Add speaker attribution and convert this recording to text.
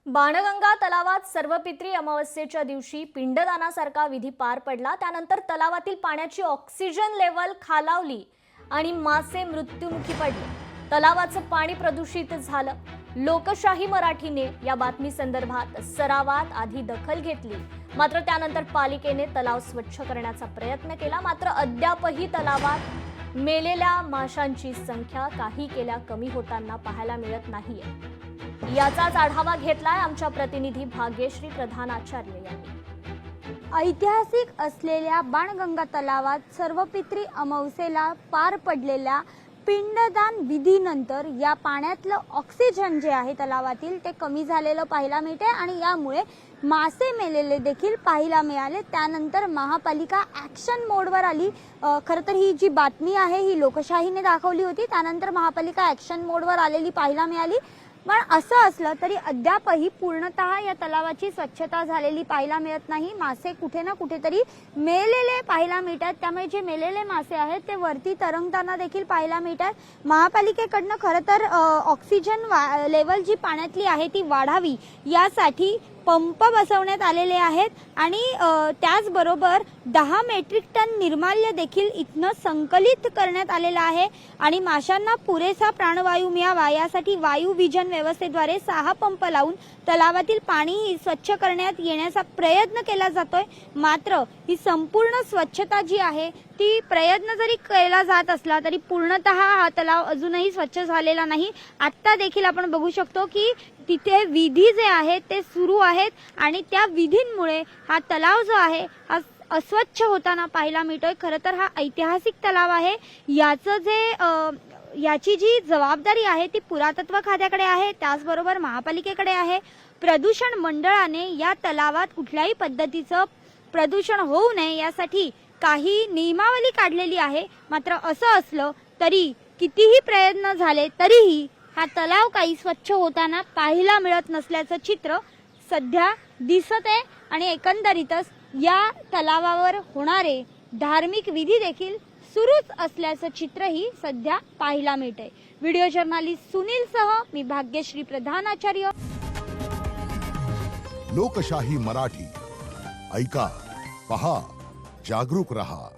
Speaker 1: बाणगंगा तलावात सर्वपित्री अमावस्येच्या दिवशी पिंडदानासारखा विधी पार पडला। त्यानंतर तलावातील पाण्याची ऑक्सिजन लेवल खालावली आणि मासे मृत्युमुखी पडले। तलावाचं पाणी प्रदूषित झालं। लोकशाही मराठीने या बातमी संदर्भात सरावात आधी दखल घेतली, मात्र त्यानंतर पालिकेने तलाव स्वच्छ करण्याचा प्रयत्न केला। मात्र अद्यापही तलावात मेलेल्या माशांची संख्या काही केल्या कमी होताना पाहायला मिळत नाहीये। याचाच आढावा घेतलाय आमच्या प्रतिनिधी भाग्यश्री प्रधान आचार्य यांनी।
Speaker 2: ऐतिहासिक असलेल्या बाणगंगा तलावात सर्वपित्री अमावस्येला पार पडलेल्या पिंडदान विधीनंतर या पाण्यातलं ऑक्सिजन जे आहे तलावातील ते कमी झालेलं पाहायला मिळते आणि यामुळे मासे मेलेले देखील पाहायला मिळाले। त्यानंतर महापालिका ॲक्शन मोडवर आली। खरं तर ही जी बातमी आहे ही लोकशाहीने दाखवली होती, त्यानंतर महापालिका ॲक्शन मोडवर आलेली पाहायला मिळाली। पण असं असलं तरी अद्यापही पूर्णतः या तलावाची स्वच्छता झालेली पाहायला मिळत नाही। मासे कुठे ना कुठेतरी मेलेले पाहायला मिळतात, त्यामुळे जे मेलेले मासे आहेत ते वरती तरंगताना देखील पाहायला मिळतात। महापालिकेकडनं खरं तर ऑक्सिजन लेवल जी पाण्यातली आहे ती वाढावी यासाठी पंप बसवण्यात आलेले आहेत आणि त्याचबरोबर 10 मेट्रिक टन निर्माल्य देखील इथनं संकलित करण्यात आलेलं आहे आणि माशांना पुरेसा प्राणवायू मिळावा यासाठी वायू विजन व्यवस्थेद्वारे 6 पंप लावून तलावातील पाणी स्वच्छ करण्यात येण्याचा प्रयत्न केला जातोय। मात्र ही संपूर्ण स्वच्छता जी आहे ती प्रयत्न जरी केला जात असला तरी पूर्णतः हा तलाव अजूनही स्वच्छ झालेला नाही। आता देखील आपण बघू शकतो की तिथे विधी जे आहेत ते सुरू आहेत आणि त्या विधींमुळे हा तलाव जो आहे हा अस्वच्छ होताना पाहायला मिळतोय। खरं तर हा ऐतिहासिक तलाव आहे, याची जी जबाबदारी आहे ती पुरातत्व खात्याकडे आहे, त्याचबरोबर महापालिकेकडे आहे। प्रदूषण मंडळाने या तलावात कुठल्याही पद्धतीचं प्रदूषण होऊ नये यासाठी काही नियमावली काढलेली आहे। मात्र असं असलं तरी कितीही प्रयत्न झाले तरीही हा तलाव काही स्वच्छ होताना पाहायला मिळत नसल्याचं चित्र सध्या दिसत आहे आणि एकंदरीतच या तलावावर होणारे धार्मिक विधी देखील सुरूच असल्याचं चित्रही सध्या पाहायला मिळतंय। व्हिडिओ जर्नलिस्ट सुनील सह मी भाग्यश्री प्रधान आचार्य।
Speaker 3: लोकशाही मराठी ऐका, पहा, जागरूक रहा।